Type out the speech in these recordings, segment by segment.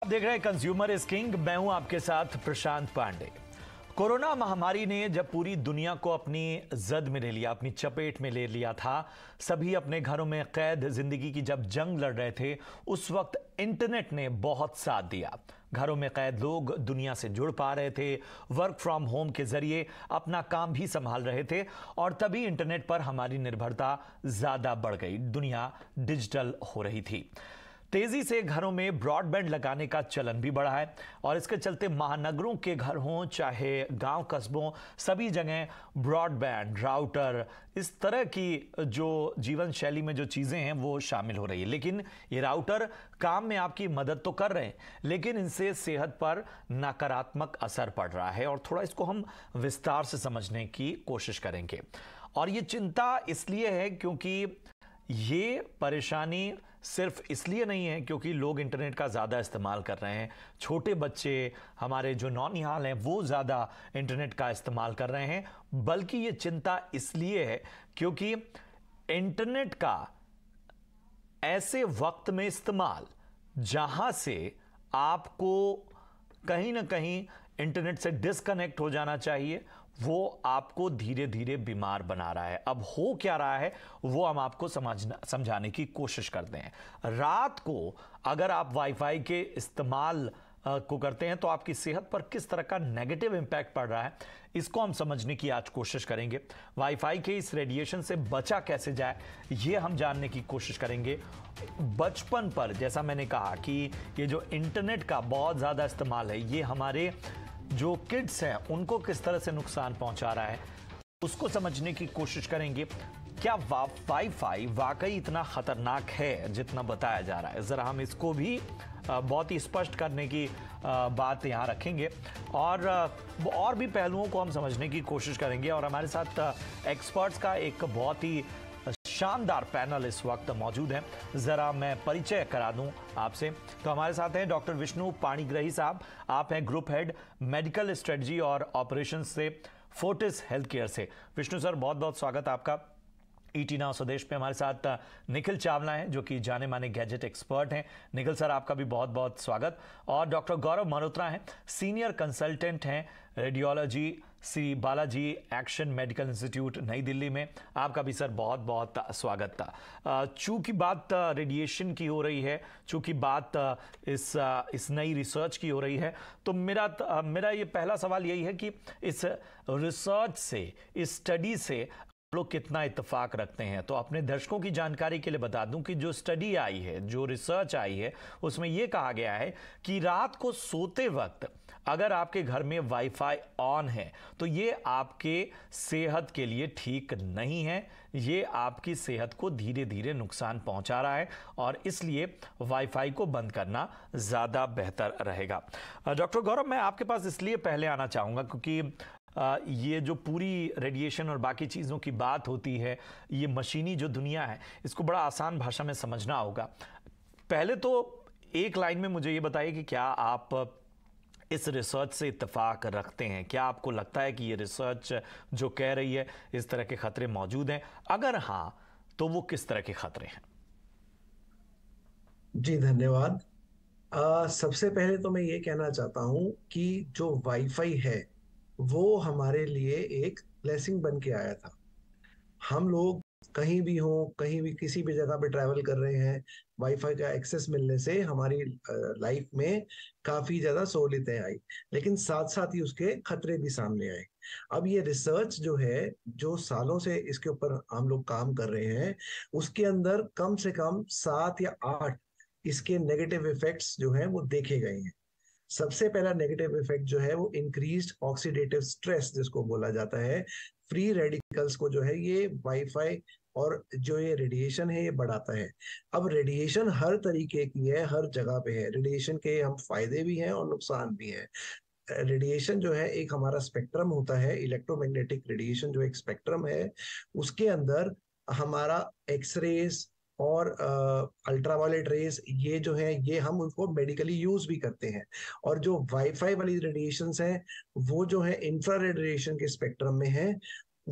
आप देख रहे हैं कंज्यूमर इज किंग। मैं हूं आपके साथ प्रशांत पांडे। कोरोना महामारी ने जब पूरी दुनिया को अपनी जद में ले लिया, अपनी चपेट में ले लिया था, सभी अपने घरों में कैद जिंदगी की जब जंग लड़ रहे थे, उस वक्त इंटरनेट ने बहुत साथ दिया। घरों में कैद लोग दुनिया से जुड़ पा रहे थे, वर्क फ्रॉम होम के जरिए अपना काम भी संभाल रहे थे और तभी इंटरनेट पर हमारी निर्भरता ज्यादा बढ़ गई। दुनिया डिजिटल हो रही थी। तेजी से घरों में ब्रॉडबैंड लगाने का चलन भी बढ़ा है और इसके चलते महानगरों के घर हों चाहे गांव कस्बों, सभी जगह ब्रॉडबैंड, राउटर, इस तरह की जो जीवन शैली में जो चीजें हैं वो शामिल हो रही है। लेकिन ये राउटर काम में आपकी मदद तो कर रहे हैं, लेकिन इनसे सेहत पर नकारात्मक असर पड़ रहा है और थोड़ा इसको हम विस्तार से समझने की कोशिश करेंगे। और ये चिंता इसलिए है क्योंकि ये परेशानी सिर्फ इसलिए नहीं है क्योंकि लोग इंटरनेट का ज़्यादा इस्तेमाल कर रहे हैं, छोटे बच्चे, हमारे जो नौनिहाल हैं वो ज़्यादा इंटरनेट का इस्तेमाल कर रहे हैं, बल्कि ये चिंता इसलिए है क्योंकि इंटरनेट का ऐसे वक्त में इस्तेमाल जहां से आपको कहीं ना कहीं इंटरनेट से डिस्कनेक्ट हो जाना चाहिए, वो आपको धीरे धीरे बीमार बना रहा है। अब हो क्या रहा है वो हम आपको समझाने की कोशिश करते हैं। रात को अगर आप वाईफाई के इस्तेमाल को करते हैं तो आपकी सेहत पर किस तरह का नेगेटिव इंपैक्ट पड़ रहा है, इसको हम समझने की आज कोशिश करेंगे। वाईफाई के इस रेडिएशन से बचा कैसे जाए ये हम जानने की कोशिश करेंगे। बचपन पर जैसा मैंने कहा कि ये जो इंटरनेट का बहुत ज़्यादा इस्तेमाल है, ये हमारे जो किड्स हैं उनको किस तरह से नुकसान पहुंचा रहा है, उसको समझने की कोशिश करेंगे। क्या वाईफाई वाकई इतना खतरनाक है जितना बताया जा रहा है? जरा हम इसको भी बहुत ही स्पष्ट करने की बात यहाँ रखेंगे और भी पहलुओं को हम समझने की कोशिश करेंगे। और हमारे साथ एक्सपर्ट्स का एक बहुत ही शानदार पैनल इस वक्त मौजूद है। जरा मैं परिचय करा दूं आपसे। तो हमारे साथ हैं डॉक्टर विष्णु पाणिग्राही साहब। आप हैं ग्रुप हेड मेडिकल स्ट्रेटजी और ऑपरेशंस से फोर्टिस हेल्थ केयर से। विष्णु सर, बहुत बहुत स्वागत आपका। ईटी नाउ स्वदेश पे हमारे साथ निखिल चावला हैं जो कि जाने माने गैजेट एक्सपर्ट हैं। निखिल सर, आपका भी बहुत बहुत स्वागत। और डॉक्टर गौरव मल्होत्रा हैं, सीनियर कंसल्टेंट हैं radiology Shri Balaji action medical institute नई दिल्ली में। आपका भी सर बहुत बहुत स्वागत था। चूंकि बात रेडिएशन की हो रही है, चूंकि बात इस नई रिसर्च की हो रही है, तो मेरा ये पहला सवाल यही है कि इस रिसर्च से, इस स्टडी से लोग कितना इत्तेफाक रखते हैं। तो अपने दर्शकों की जानकारी के लिए बता दूं कि जो स्टडी आई है, जो रिसर्च आई है, उसमें यह कहा गया है कि रात को सोते वक्त अगर आपके घर में वाईफाई ऑन है तो ये आपके सेहत के लिए ठीक नहीं है, ये आपकी सेहत को धीरे धीरे नुकसान पहुंचा रहा है और इसलिए वाईफाई को बंद करना ज्यादा बेहतर रहेगा। डॉक्टर गौरव, मैं आपके पास इसलिए पहले आना चाहूंगा क्योंकि ये जो पूरी रेडिएशन और बाकी चीज़ों की बात होती है, ये मशीनी जो दुनिया है, इसको बड़ा आसान भाषा में समझना होगा। पहले तो एक लाइन में मुझे ये बताइए कि क्या आप इस रिसर्च से इत्तेफाक रखते हैं? क्या आपको लगता है कि ये रिसर्च जो कह रही है इस तरह के खतरे मौजूद हैं? अगर हाँ, तो वो किस तरह के खतरे हैं? जी धन्यवाद। सबसे पहले तो मैं ये कहना चाहता हूँ कि जो वाईफाई है वो हमारे लिए एक ब्लेसिंग बन के आया था। हम लोग कहीं भी हो, कहीं भी किसी भी जगह पे ट्रैवल कर रहे हैं, वाईफाई का एक्सेस मिलने से हमारी लाइफ में काफी ज्यादा सहूलियतें आई, लेकिन साथ साथ ही उसके खतरे भी सामने आए। अब ये रिसर्च जो है, जो सालों से इसके ऊपर हम लोग काम कर रहे हैं, उसके अंदर कम से कम 7 या 8 इसके नेगेटिव इफेक्ट्स जो हैं वो देखे गए हैं। सबसे पहला नेगेटिव इफेक्ट जो है वो इंक्रीज्ड ऑक्सीडेटिव स्ट्रेस जिसको बोला जाता है। फ्री रेडिकल्स को जो है ये वाईफाई और जो ये रेडिएशन है ये बढ़ाता है। अब रेडिएशन हर तरीके की है, हर जगह पे है। रेडिएशन के हम फायदे भी हैं और नुकसान भी हैं। रेडिएशन जो है एक हमारा स्पेक्ट्रम होता है, इलेक्ट्रोमैग्नेटिक रेडिएशन जो एक स्पेक्ट्रम है, उसके अंदर हमारा एक्सरेज और अल्ट्रावायलेट रेज ये जो है ये हम उनको मेडिकली यूज भी करते हैं। और जो वाईफाई वाली रेडिएशंस हैं वो जो है इंफ्रारेड रेडिएशन के स्पेक्ट्रम में है।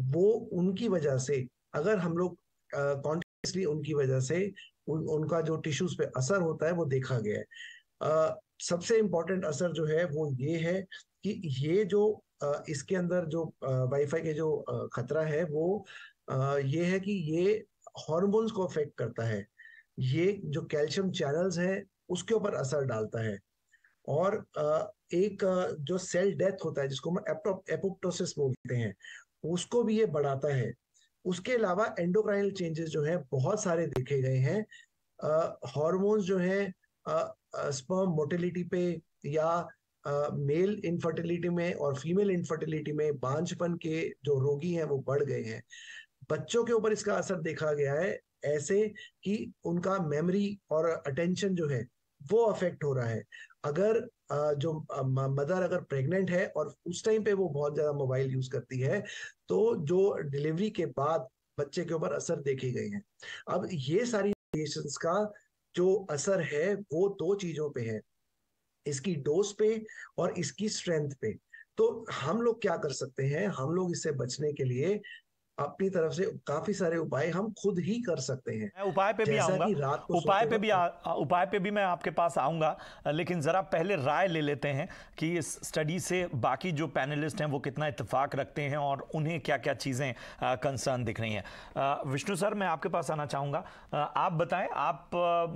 वो उनकी वजह से अगर हम लोग कॉन्टिन्यूसली उनकी वजह से उनका जो टिश्यूज पे असर होता है वो देखा गया है। सबसे इम्पोर्टेंट असर जो है वो ये है कि ये जो इसके अंदर जो वाईफाई के जो खतरा है वो ये है कि ये हॉर्मोन्स को अफेक्ट करता है। ये जो कैल्शियम चैनल्स हैं उसके ऊपर असर डालता है। और एक जो सेल डेथ होता है जिसको हम एपोप्टोसिस बोलते हैं, उसको भी ये बढ़ाता है। उसके अलावा एंडोक्राइनल चेंजेस जो है बहुत सारे देखे गए हैं। हार्मोन्स जो हैं स्पर्म मोटिलिटी पे या मेल इनफर्टिलिटी में और फीमेल इनफर्टिलिटी में बांझपन के जो रोगी हैं वो बढ़ गए हैं। बच्चों के ऊपर इसका असर देखा गया है ऐसे कि उनका मेमोरी और अटेंशन जो है वो अफेक्ट हो रहा है। अगर जो मदर अगर प्रेग्नेंट है और उस टाइम पे वो बहुत ज्यादा मोबाइल यूज करती है तो जो डिलीवरी के बाद बच्चे के ऊपर असर देखे गए हैं। अब ये सारी रेडिएशंस का जो असर है वो दो चीजों पे है, इसकी डोज पे और इसकी स्ट्रेंथ पे। तो हम लोग क्या कर सकते हैं, हम लोग इससे बचने के लिए अपनी तरफ से काफी सारे उपाय हम खुद ही कर सकते हैं। मैं उपाय पे भी जैसा आऊंगा, कि रात को सोते वक्त उपाय पे भी मैं आपके पास आऊंगा, लेकिन जरा पहले राय ले लेते हैं कि इस स्टडी से बाकी जो पैनलिस्ट हैं वो कितना इत्तेफाक रखते हैं और उन्हें क्या क्या चीज़ें कंसर्न दिख रही हैं। विष्णु सर, मैं आपके पास आना चाहूँगा। आप बताएं, आप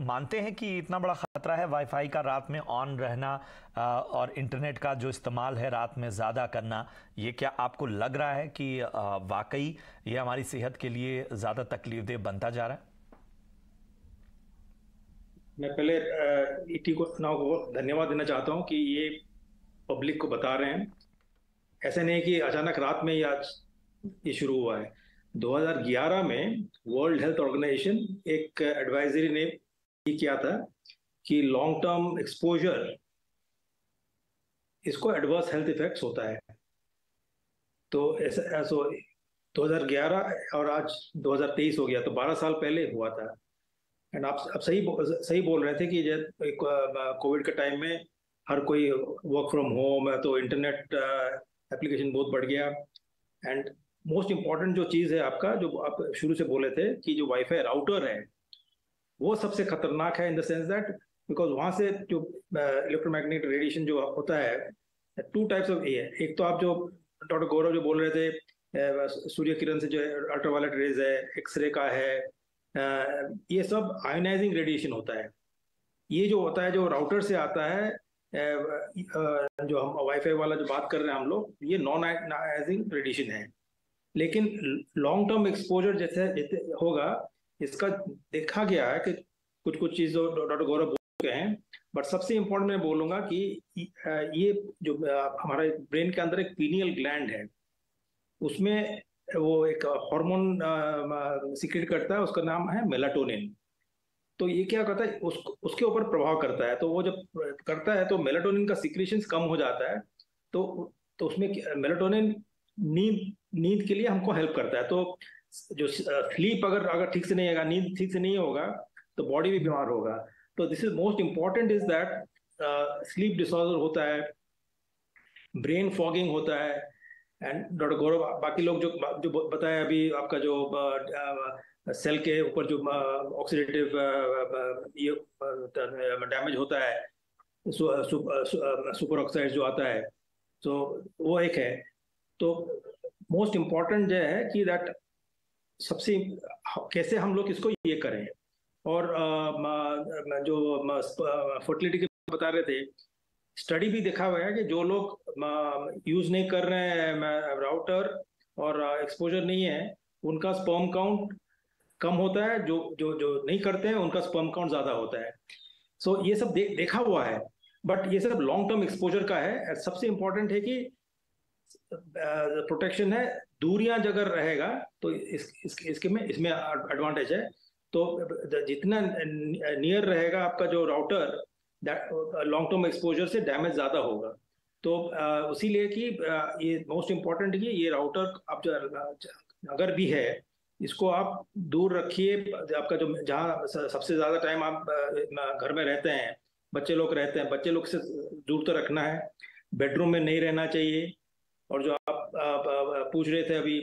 मानते हैं कि इतना बड़ा खतरा है वाईफाई का रात में ऑन रहना और इंटरनेट का जो इस्तेमाल है रात में ज़्यादा करना, ये क्या आपको लग रहा है कि वाकई ये हमारी सेहत के लिए ज़्यादा तकलीफदेह बनता जा रहा है? मैं पहले ईटी को धन्यवाद देना चाहता हूं कि ये पब्लिक को बता रहे हैं। ऐसा नहीं है कि अचानक रात में ही आज ये शुरू हुआ है। 2011 में वर्ल्ड हेल्थ ऑर्गेनाइजेशन एक एडवाइजरी ने ये किया था कि लॉन्ग टर्म एक्सपोजर, इसको एडवर्स हेल्थ इफेक्ट्स होता है। तो ऐसा 2011 और आज 2023 हो गया, तो 12 साल पहले हुआ था। एंड आप सही बोल रहे थे कि कोविड के टाइम में हर कोई वर्क फ्रॉम होम है तो इंटरनेट एप्लीकेशन बहुत बढ़ गया। एंड मोस्ट इम्पॉर्टेंट जो चीज़ है आपका, जो आप शुरू से बोले थे कि जो वाईफाई राउटर है वो सबसे खतरनाक है, in the sense that because वहाँ से जो इलेक्ट्रोमैग्नेटिक रेडिएशन जो होता है, टू टाइप्स ऑफ ए है। एक तो आप जो डॉक्टर गौरव जो बोल रहे थे सूर्य किरण से जो अल्ट्रावायलेट रेज है, एक्सरे का है, ये सब आयोनाइजिंग रेडिएशन होता है। ये जो होता है जो राउटर से आता है, जो हम वाईफाई वाला जो बात कर रहे हैं हम लोग, ये नॉन आयोनाइजिंग रेडिएशन है। लेकिन लॉन्ग टर्म एक्सपोजर जैसे होगा, इसका देखा गया है कि कुछ कुछ चीज़ डॉक्टर गौरव बोल चुके हैं, बट सबसे इम्पोर्टेंट मैं बोलूँगा कि ये जो हमारे ब्रेन के अंदर एक पीनियल ग्लैंड है, उसमें वो एक हार्मोन सीक्रेट करता है, उसका नाम है मेलाटोनिन। तो ये क्या करता है, उसके ऊपर प्रभाव करता है। तो वो जब करता है तो मेलाटोनिन का सीक्रेशंस कम हो जाता है। तो उसमें मेलाटोनिन नींद के लिए हमको हेल्प करता है। तो जो स्लीप अगर ठीक से नहीं होगा, नींद ठीक से नहीं होगा, तो बॉडी भी बीमार होगा। तो this is most important is that sleep disorder होता है, ब्रेन फॉगिंग होता है। एंड डॉक्टर गौरव बाकी लोग जो बताया अभी, आपका जो सेल के ऊपर जो ऑक्सीडेटिव ये डैमेज होता है, सुपर ऑक्साइड जो आता है, तो वो एक है। तो मोस्ट इम्पॉर्टेंट जो है कि दैट सबसे कैसे हम लोग इसको ये करें। और जो फर्टिलिटी के बता रहे थे, स्टडी भी देखा हुआ है कि जो लोग यूज नहीं कर रहे हैं राउटर और एक्सपोजर नहीं है, उनका स्पर्म काउंट कम होता है। जो जो जो नहीं करते हैं उनका स्पर्म काउंट ज्यादा होता है। सो ये सब देखा हुआ है, बट ये सब लॉन्ग टर्म एक्सपोजर का है। सबसे इंपॉर्टेंट है कि प्रोटेक्शन है, दूरियां अगर रहेगा तो इसमें एडवांटेज है। तो जितना नियर रहेगा आपका जो राउटर, लॉन्ग टर्म एक्सपोजर से डैमेज ज़्यादा होगा। तो इसीलिए कि ये मोस्ट इम्पॉर्टेंट है कि ये राउटर आप जो अगर भी है, इसको आप दूर रखिए। आपका जो जहाँ सबसे ज़्यादा टाइम आप घर में रहते हैं, बच्चे लोग रहते हैं, बच्चे लोग से दूर तो रखना है, बेडरूम में नहीं रहना चाहिए। और जो आप पूछ रहे थे अभी,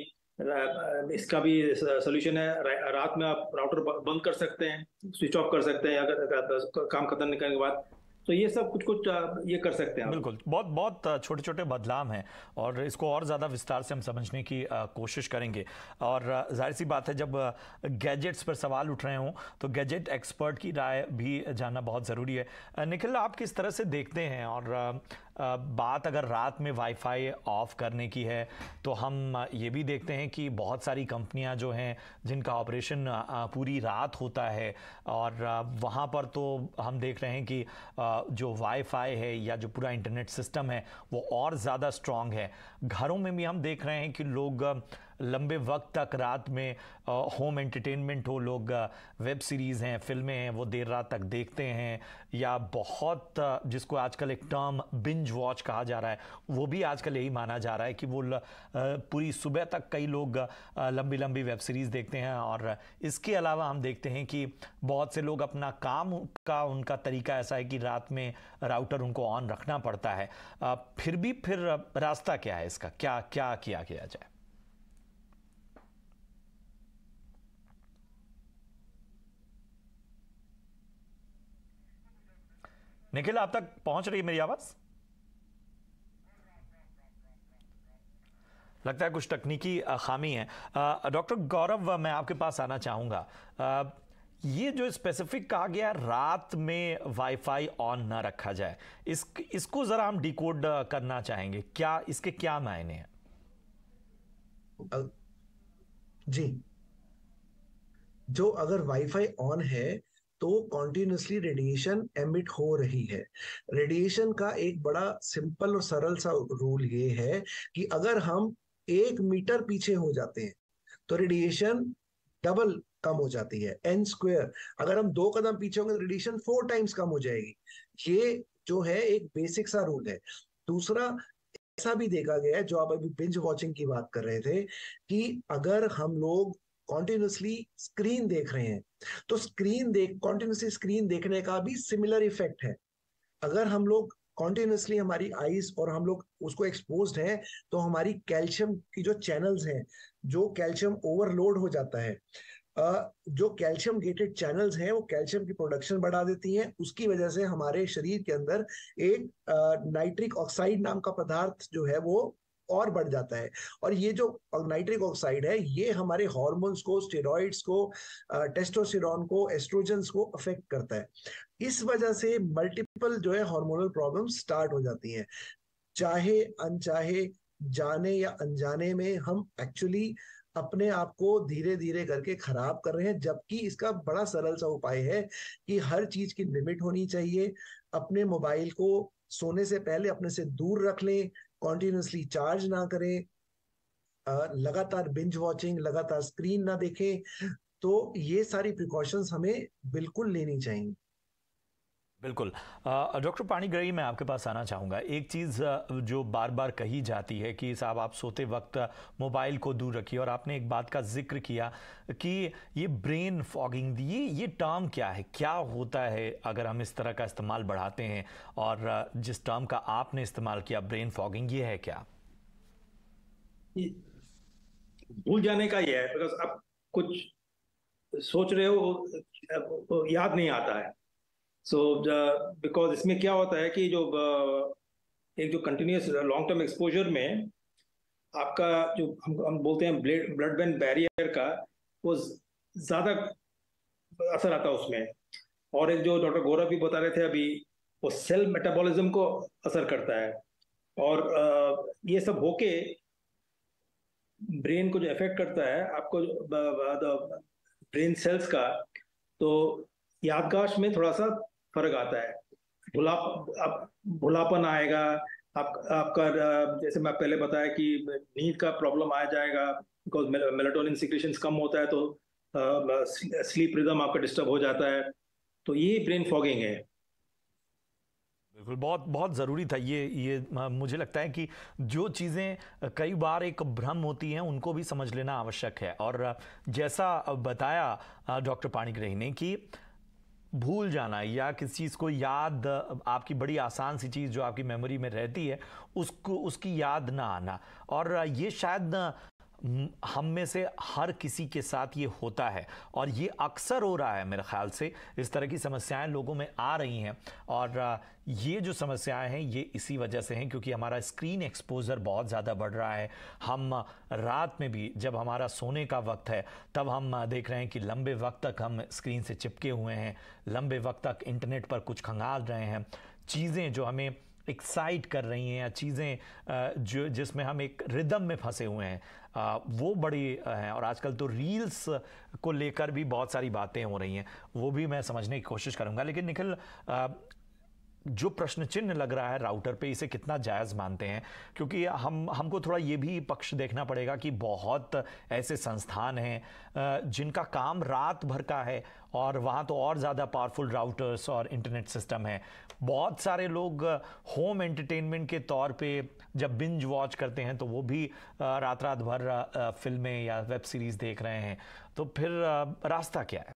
इसका भी सोल्यूशन है, रात में आप राउटर बंद कर सकते हैं, स्विच ऑफ कर सकते हैं अगर काम खत्म करने के बाद। तो ये सब कुछ कुछ ये कर सकते हैं आप। बिल्कुल, बहुत बहुत छोटे छोटे बदलाव हैं और इसको और ज़्यादा विस्तार से हम समझने की कोशिश करेंगे। और जाहिर सी बात है, जब गैजेट्स पर सवाल उठ रहे हों तो गैजेट एक्सपर्ट की राय भी जानना बहुत ज़रूरी है। निखिल, आप किस तरह से देखते हैं? और बात अगर रात में वाईफाई ऑफ करने की है तो हम ये भी देखते हैं कि बहुत सारी कंपनियां जो हैं जिनका ऑपरेशन पूरी रात होता है, और वहाँ पर तो हम देख रहे हैं कि जो वाईफाई है या जो पूरा इंटरनेट सिस्टम है वो और ज़्यादा स्ट्रांग है। घरों में भी हम देख रहे हैं कि लोग लंबे वक्त तक रात में होम एंटरटेनमेंट हो, लोग वेब सीरीज़ हैं, फिल्में हैं, वो देर रात तक देखते हैं, या बहुत जिसको आजकल एक टर्म बिंज वॉच कहा जा रहा है, वो भी आजकल यही माना जा रहा है कि वो पूरी सुबह तक कई लोग लंबी लंबी वेब सीरीज़ देखते हैं। और इसके अलावा हम देखते हैं कि बहुत से लोग अपना काम का उनका तरीका ऐसा है कि रात में राउटर उनको ऑन रखना पड़ता है। फिर रास्ता क्या है इसका? क्या क्या किया जाए? निखिल, आप तक पहुंच रही है मेरी आवाज? लगता है कुछ तकनीकी खामी है। डॉक्टर गौरव, मैं आपके पास आना चाहूंगा। ये जो स्पेसिफिक कहा गया रात में वाईफाई ऑन ना रखा जाए, इसको जरा हम डिकोड करना चाहेंगे। क्या इसके क्या मायने हैं? जी, जो अगर वाईफाई ऑन है तो कॉन्टिन्यूसली रेडिएशन एमिट हो रही है। रेडिएशन का एक बड़ा सिंपल और सरल सा रूल ये है कि अगर हम 1 मीटर पीछे हो जाते हैं तो रेडिएशन डबल कम हो जाती है, एन स्क्वायर। अगर हम 2 कदम पीछे होंगे तो रेडिएशन 4 टाइम्स कम हो जाएगी। ये जो है एक बेसिक सा रूल है। दूसरा, ऐसा भी देखा गया है, जो आप अभी बिंज वॉचिंग की बात कर रहे थे, कि अगर हम लोग कॉन्टिन्यूसली स्क्रीन देख रहे हैं तो कॉन्टिन्यूसली स्क्रीन देखने का भी सिमिलर इफेक्ट है। अगर हम लोग कॉन्टिन्यूसली हमारी आईज और हम लोग उसको एक्सपोज्ड हैं तो हमारी कैल्शियम की जो चैनल्स हैं, जो कैल्शियम ओवरलोड हो जाता है, जो कैल्शियम गेटेड चैनल्स हैं वो कैल्शियम की प्रोडक्शन बढ़ा देती हैं। उसकी वजह से हमारे शरीर के अंदर एक नाइट्रिक ऑक्साइड नाम का पदार्थ जो है वो और बढ़ जाता है। और ये जो नाइट्रिक ऑक्साइड है ये हमारे हार्मोन्स को, स्टेरॉइड्स को, टेस्टोस्टेरोन को, एस्ट्रोजन्स को अफेक्ट करता है। इस वजह से मल्टीपल जो है हार्मोनल प्रॉब्लम स्टार्ट हो जाती हैं। चाहे अनचाहे, जाने या अनजाने में हम एक्चुअली अपने आप को धीरे धीरे करके खराब कर रहे हैं। जबकि इसका बड़ा सरल सा उपाय है कि हर चीज की लिमिट होनी चाहिए। अपने मोबाइल को सोने से पहले अपने से दूर रख लें, कॉन्टिन्यूसली चार्ज ना करें, लगातार बिंज वॉचिंग, लगातार स्क्रीन ना देखें। तो ये सारी प्रिकॉशंस हमें बिल्कुल लेनी चाहिए। बिल्कुल। डॉक्टर पाणिग्राही, मैं आपके पास आना चाहूँगा। एक चीज़ जो बार बार कही जाती है कि साहब आप सोते वक्त मोबाइल को दूर रखिए, और आपने एक बात का जिक्र किया कि ये ब्रेन फॉगिंग, ये टर्म क्या है, क्या होता है अगर हम इस तरह का इस्तेमाल बढ़ाते हैं? और जिस टर्म का आपने इस्तेमाल किया, ब्रेन फॉगिंग, ये है क्या? भूल जाने का ये है, बिकॉज आप कुछ सोच रहे हो याद नहीं आता है। सो बिकॉज इसमें क्या होता है कि जो एक जो कंटिन्यूस लॉन्ग टर्म एक्सपोजर में आपका जो हम बोलते हैं ब्लड ब्रेन बैरियर का, वो ज्यादा असर आता है उसमें। और एक जो डॉक्टर गौरव भी बता रहे थे अभी, वो सेल मेटाबॉलिज्म को असर करता है। और ये सब होके ब्रेन को जो इफेक्ट करता है आपको, ब्रेन सेल्स का, तो याददाश्त में थोड़ा सा फर्क आता है। भुला आप भुलापन आएगा। आपका जैसे मैं पहले बताया कि नींद का प्रॉब्लम आ जाएगा, बिकॉज मेलाटोनिन सिक्रेशंस कम होता है, तो स्लीप रिदम आपका डिस्टर्ब हो जाता है। तो ये ब्रेन फॉगिंग है। बिल्कुल, बहुत बहुत ज़रूरी था ये मुझे लगता है कि जो चीज़ें कई बार एक भ्रम होती हैं उनको भी समझ लेना आवश्यक है। और जैसा बताया डॉक्टर पाणिग्राही ने कि भूल जाना या किसी चीज़ को याद, आपकी बड़ी आसान सी चीज़ जो आपकी मेमोरी में रहती है उसकी याद ना आना, और ये शायद हम में से हर किसी के साथ ये होता है और ये अक्सर हो रहा है। मेरे ख्याल से इस तरह की समस्याएं लोगों में आ रही हैं और ये जो समस्याएं हैं ये इसी वजह से हैं क्योंकि हमारा स्क्रीन एक्सपोजर बहुत ज़्यादा बढ़ रहा है। हम रात में भी जब हमारा सोने का वक्त है तब हम देख रहे हैं कि लंबे वक्त तक हम स्क्रीन से चिपके हुए हैं, लंबे वक्त तक इंटरनेट पर कुछ खंगाल रहे हैं। चीज़ें जो हमें एक्साइट कर रही हैं या चीज़ें जो जिसमें हम एक रिदम में फंसे हुए हैं वो बड़ी हैं। और आजकल तो रील्स को लेकर भी बहुत सारी बातें हो रही हैं, वो भी मैं समझने की कोशिश करूंगा। लेकिन निखिल, जो प्रश्न चिन्ह लग रहा है राउटर पे, इसे कितना जायज़ मानते हैं? क्योंकि हमको थोड़ा ये भी पक्ष देखना पड़ेगा कि बहुत ऐसे संस्थान हैं जिनका काम रात भर का है और वहाँ तो और ज़्यादा पावरफुल राउटर्स और इंटरनेट सिस्टम है। बहुत सारे लोग होम एंटरटेनमेंट के तौर पे जब बिंज वॉच करते हैं तो वो भी रात रात भर फिल्में या वेब सीरीज़ देख रहे हैं। तो फिर रास्ता क्या है?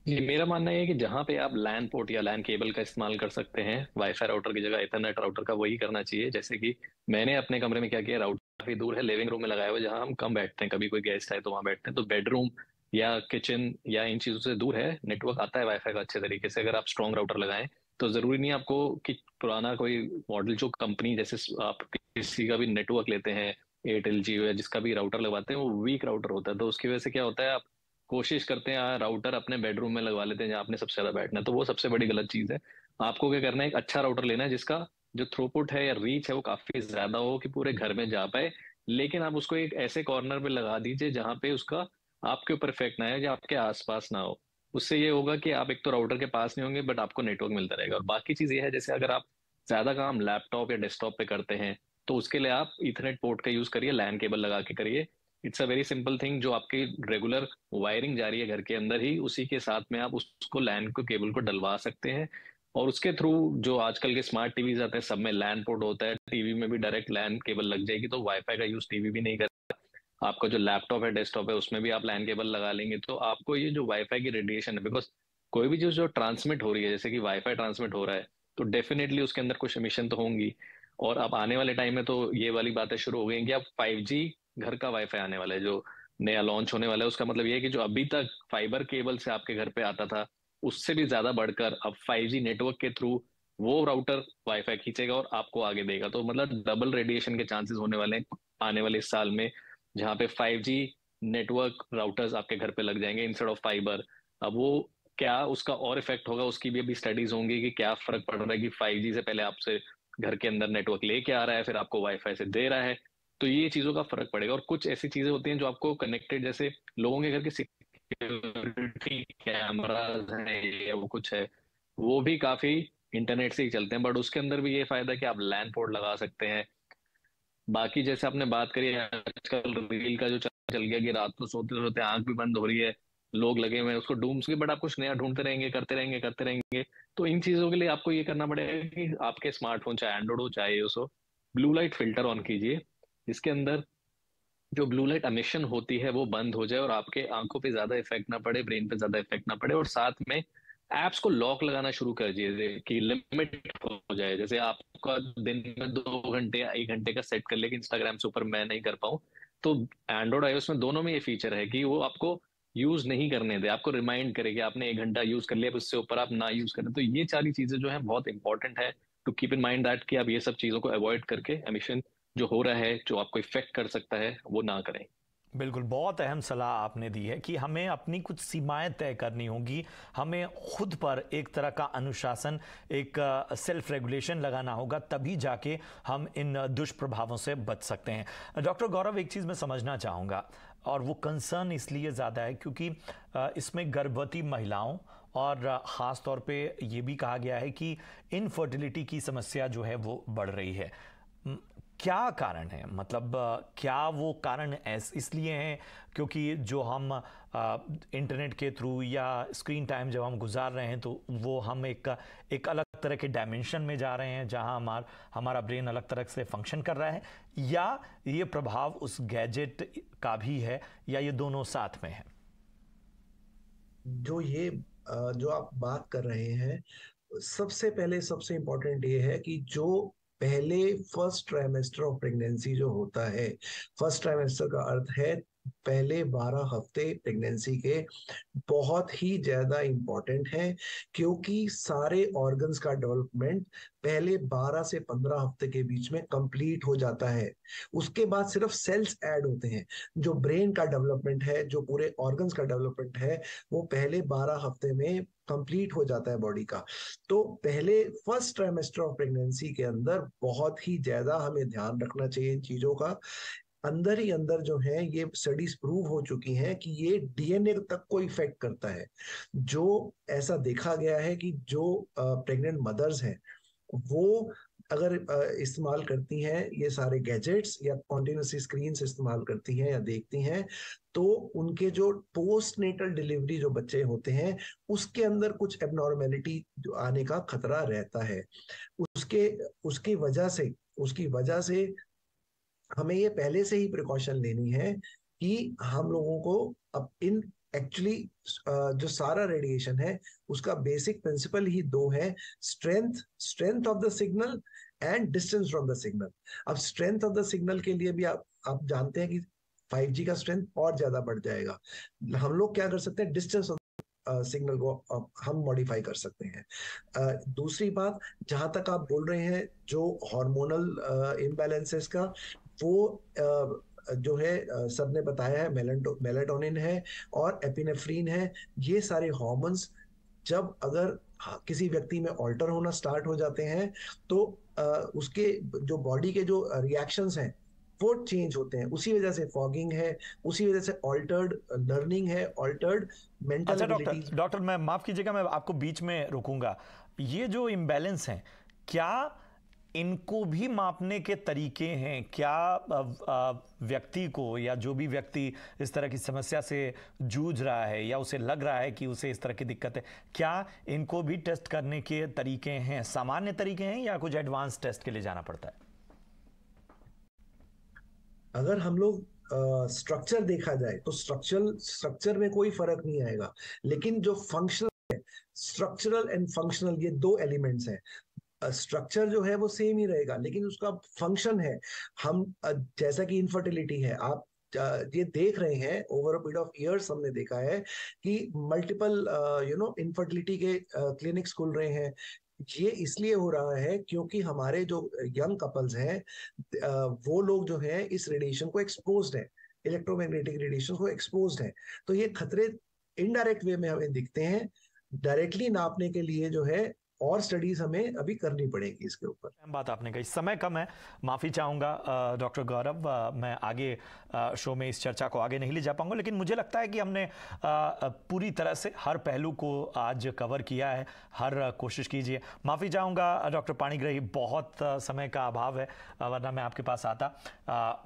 जी, मेरा मानना है कि जहाँ पे आप लैन पोर्ट या लैन केबल का इस्तेमाल कर सकते हैं वाईफाई राउटर की जगह इथरनेट राउटर का, वही करना चाहिए। जैसे कि मैंने अपने कमरे में क्या किया, राउटर काफी दूर है, लिविंग रूम में लगाया हुआ है, जहाँ हम कम बैठते हैं, कभी कोई गेस्ट आए तो वहाँ बैठते हैं। तो बेडरूम या किचन या इन चीजों से दूर है, नेटवर्क आता है वाईफाई का अच्छे तरीके से। अगर आप स्ट्रॉन्ग राउटर लगाएं तो जरूरी नहीं आपको कि पुराना कोई मॉडल, जो कंपनी जैसे आप किसी का भी नेटवर्क लेते हैं, एयरटेल जियो या जिसका भी राउटर लगवाते हैं, वो वीक राउटर होता है। तो उसकी वजह से क्या होता है, आप कोशिश करते हैं राउटर अपने बेडरूम में लगवा लेते हैं जहाँ आपने सबसे ज्यादा बैठना है, तो वो सबसे बड़ी गलत चीज है। आपको क्या करना है, एक अच्छा राउटर लेना है जिसका जो थ्रूपुट है या रीच है वो काफी ज्यादा हो कि पूरे घर में जा पाए। लेकिन आप उसको एक ऐसे कॉर्नर पे लगा दीजिए जहाँ पे उसका आपके ऊपर इफेक्ट ना है, या आपके आसपास ना हो। उससे ये होगा कि आप एक तो राउटर के पास नहीं होंगे बट आपको नेटवर्क मिलता रहेगा। और बाकी चीज ये है, जैसे अगर आप ज्यादा काम लैपटॉप या डेस्कटॉप पे करते हैं तो उसके लिए आप इथरनेट पोर्ट का यूज करिए, लैन केबल लगा के करिए। It's a very simple thing, जो आपकी रेगुलर वायरिंग जा रही है घर के अंदर ही, उसी के साथ में आप उसको लैन को केबल को डलवा सकते हैं। और उसके थ्रू जो आजकल के स्मार्ट टीवीज आते हैं सब में लैन पोर्ट होता है, टीवी में भी डायरेक्ट लैन केबल लग जाएगी, तो वाईफाई का यूज टीवी भी नहीं करता। आपका जो लैपटॉप है, डेस्कटॉप है, उसमें भी आप लैन केबल लगा लेंगे तो आपको ये जो वाईफाई की रेडिएशन है, बिकॉज कोई भी चीज जो ट्रांसमिट हो रही है, जैसे कि वाईफाई ट्रांसमिट हो रहा है, तो डेफिनेटली उसके अंदर कुछ एमिशन तो होंगी। और अब आने वाले टाइम में तो ये वाली बातें शुरू हो गई हैं कि अब 5G घर का वाईफाई आने वाला है, जो नया लॉन्च होने वाला है। उसका मतलब ये है कि जो अभी तक फाइबर केबल से आपके घर पे आता था, उससे भी ज्यादा बढ़कर अब 5G नेटवर्क के थ्रू वो राउटर वाईफाई खींचेगा और आपको आगे देगा। तो मतलब डबल रेडिएशन के चांसेस होने वाले हैं आने वाले इस साल में, जहाँ पे 5G नेटवर्क राउटर्स आपके घर पे लग जाएंगे इंस्टेड ऑफ फाइबर। अब वो क्या उसका और इफेक्ट होगा, उसकी भी अभी स्टडीज होंगी कि क्या फर्क पड़ रहा है कि 5G से पहले आपसे घर के अंदर नेटवर्क लेके आ रहा है, फिर आपको वाईफाई से दे रहा है। तो ये चीजों का फर्क पड़ेगा। और कुछ ऐसी चीजें होती हैं जो आपको कनेक्टेड, जैसे लोगों के घर के सिक्योरिटी कैमराज हैं या वो कुछ है, वो भी काफी इंटरनेट से ही चलते हैं, बट उसके अंदर भी ये फायदा है कि आप लैन पोर्ट लगा सकते हैं। बाकी जैसे आपने बात करी आजकल रील का जो चल गया कि रात को सोते सोते आंख भी बंद हो रही है, लोग लगे हुए हैं उसको डूम के, बट आप कुछ नया ढूंढते रहेंगे, करते रहेंगे करते रहेंगे। तो इन चीजों के लिए आपको ये करना पड़ेगा कि आपके स्मार्टफोन चाहे एंड्रॉइड हो चाहे iOS हो, ब्लू लाइट फिल्टर ऑन कीजिए, जिसके अंदर जो ब्लू लाइट एमिशन होती है वो बंद हो जाए और आपके आंखों पे ज्यादा इफेक्ट ना पड़े, ब्रेन पे ज्यादा इफेक्ट ना पड़े। और साथ में एप्स को लॉक लगाना शुरू कर दीजिए कि लिमिट हो जाए। जैसे आपका दिन में 2 घंटे या 1 घंटे का सेट कर ले कि इंस्टाग्राम से ऊपर मैं नहीं कर पाऊँ, तो एंड्रॉइड iOS में दोनों में ये फीचर है कि वो आपको यूज नहीं करने दे, आपको रिमाइंड करे कि आपने 1 घंटा यूज कर लिया, अब उससे ऊपर आप ना यूज करें। तो ये सारी चीजें जो है बहुत इंपॉर्टेंट है to keep in mind that कि आप ये सब चीजों को अवॉइड करके एमिशन जो हो रहा है, जो आपको इफेक्ट कर सकता है, वो ना करें। बिल्कुल, बहुत अहम सलाह आपने दी है कि हमें अपनी कुछ सीमाएं तय करनी होगी। हमें खुद पर एक तरह का अनुशासन, एक सेल्फ रेगुलेशन लगाना होगा, तभी जाके हम इन दुष्प्रभावों से बच सकते हैं। डॉक्टर गौरव, एक चीज़ मैं समझना चाहूँगा, और वो कंसर्न इसलिए ज़्यादा है क्योंकि इसमें गर्भवती महिलाओं और ख़ास तौर पे ये भी कहा गया है कि इनफर्टिलिटी की समस्या जो है वो बढ़ रही है। क्या कारण है? मतलब क्या वो कारण इसलिए हैं क्योंकि जो हम इंटरनेट के थ्रू या स्क्रीन टाइम जब हम गुजार रहे हैं तो वो हम एक अलग तरह के डायमेंशन में जा रहे हैं जहां हमारा ब्रेन अलग तरह से फंक्शन कर रहा है, या ये प्रभाव उस गैजेट का भी है, या ये दोनों साथ में है? जो आप बात कर रहे हैं, सबसे पहले सबसे इम्पोर्टेंट ये है कि जो पहले फर्स्ट ट्राइमेस्टर ऑफ प्रेगनेंसी जो होता है, फर्स्ट ट्राइमेस्टर का अर्थ है पहले 12 हफ्ते प्रेगनेंसी के, बहुत ही ज्यादा इंपॉर्टेंट है, क्योंकि सारे ऑर्गन्स का डेवलपमेंट पहले 12 से 15 हफ्ते के बीच में कंप्लीट हो जाता है। उसके बाद सिर्फ सेल्स ऐड होते हैं। जो ब्रेन का डेवलपमेंट है, जो पूरे ऑर्गन्स का डेवलपमेंट है, वो पहले 12 हफ्ते में कंप्लीट हो जाता है बॉडी का। तो पहले फर्स्ट ट्राइमेस्टर ऑफ प्रेगनेंसी के अंदर बहुत ही ज्यादा हमें ध्यान रखना चाहिए इन चीजों का। अंदर ही अंदर जो है ये स्टडीज प्रूव हो चुकी हैं कि ये डीएनए तक को इफेक्ट करता है। जो ऐसा देखा गया है कि जो प्रेग्नेंट मदर्स हैं वो अगर इस्तेमाल करती हैं ये सारे गैजेट्स या कॉन्टिन्यूसली स्क्रीन्स इस्तेमाल करती हैं या देखती हैं, तो उनके जो पोस्ट नेटल डिलीवरी जो बच्चे होते हैं उसके अंदर कुछ एबनॉर्मेलिटी जो आने का खतरा रहता है। उसके उसकी वजह से हमें ये पहले से ही प्रिकॉशन लेनी है कि हम लोगों को अब इन एक्चुअली जो सारा रेडिएशन है उसका बेसिक प्रिंसिपल ही दो है, strength of the signal and distance from the signal. अब स्ट्रेंथ ऑफ द सिग्नल के लिए भी आप जानते हैं कि 5G का स्ट्रेंथ और ज्यादा बढ़ जाएगा। हम लोग क्या कर सकते हैं, डिस्टेंस सिग्नल को हम मॉडिफाई कर सकते हैं। दूसरी बात, जहां तक आप बोल रहे हैं जो हार्मोनल इम्बैलेंसेस का, वो जो है सबने बताया है, मेलाटोनिन है और एपिनेफ्रीन है। ये सारे हार्मोन्स जब अगर किसी व्यक्ति में ऑल्टर होना स्टार्ट हो जाते हैं तो उसके जो बॉडी के जो रिएक्शंस हैं वो चेंज होते हैं। उसी वजह से फॉगिंग है, उसी वजह से ऑल्टर्ड लर्निंग है, ऑल्टर्ड मेंटल अच्छा एबिलिटीज। डॉक्टर मैं माफ कीजिएगा, मैं आपको बीच में रोकूंगा। ये जो इम्बैलेंस हैं, क्या इनको भी मापने के तरीके हैं? क्या व्यक्ति को या जो भी व्यक्ति इस तरह की समस्या से जूझ रहा है या उसे लग रहा है कि उसे इस तरह की दिक्कत है, क्या इनको भी टेस्ट करने के तरीके हैं? सामान्य तरीके हैं या कुछ एडवांस टेस्ट के लिए जाना पड़ता है? अगर हम लोग स्ट्रक्चर देखा जाए तो स्ट्रक्चर में कोई फर्क नहीं आएगा, लेकिन जो फंक्शनल है, स्ट्रक्चरल एंड फंक्शनल ये दो एलिमेंट्स हैं। स्ट्रक्चर जो है वो सेम ही रहेगा, लेकिन उसका फंक्शन है। हम जैसा कि इनफर्टिलिटी है, आप ये देख रहे हैं over a period of years, हमने देखा है कि मल्टीपल इनफर्टिलिटी के क्लिनिक्स खुल रहे हैं। ये इसलिए हो रहा है क्योंकि हमारे जो यंग कपल्स हैं वो लोग जो हैं इस रेडिएशन को एक्सपोज्ड है, इलेक्ट्रोमैग्नेटिक रेडिएशन को एक्सपोज्ड है। तो ये खतरे इनडायरेक्ट वे में हमें दिखते हैं। डायरेक्टली नापने के लिए जो है और स्टडीज हमें अभी करनी पड़ेगी इसके ऊपर। बात आपने कही, समय कम है, माफ़ी चाहूँगा डॉक्टर गौरव, मैं आगे शो में इस चर्चा को आगे नहीं ले जा पाऊँगा, लेकिन मुझे लगता है कि हमने पूरी तरह से हर पहलू को आज कवर किया है। हर कोशिश कीजिए। माफ़ी चाहूँगा डॉक्टर पाणिग्राही, बहुत समय का अभाव है, वरना मैं आपके पास आता।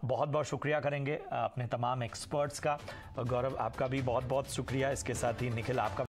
बहुत बहुत शुक्रिया करेंगे अपने तमाम एक्सपर्ट्स का। गौरव, आपका भी बहुत बहुत शुक्रिया। इसके साथ ही निखिल, आपका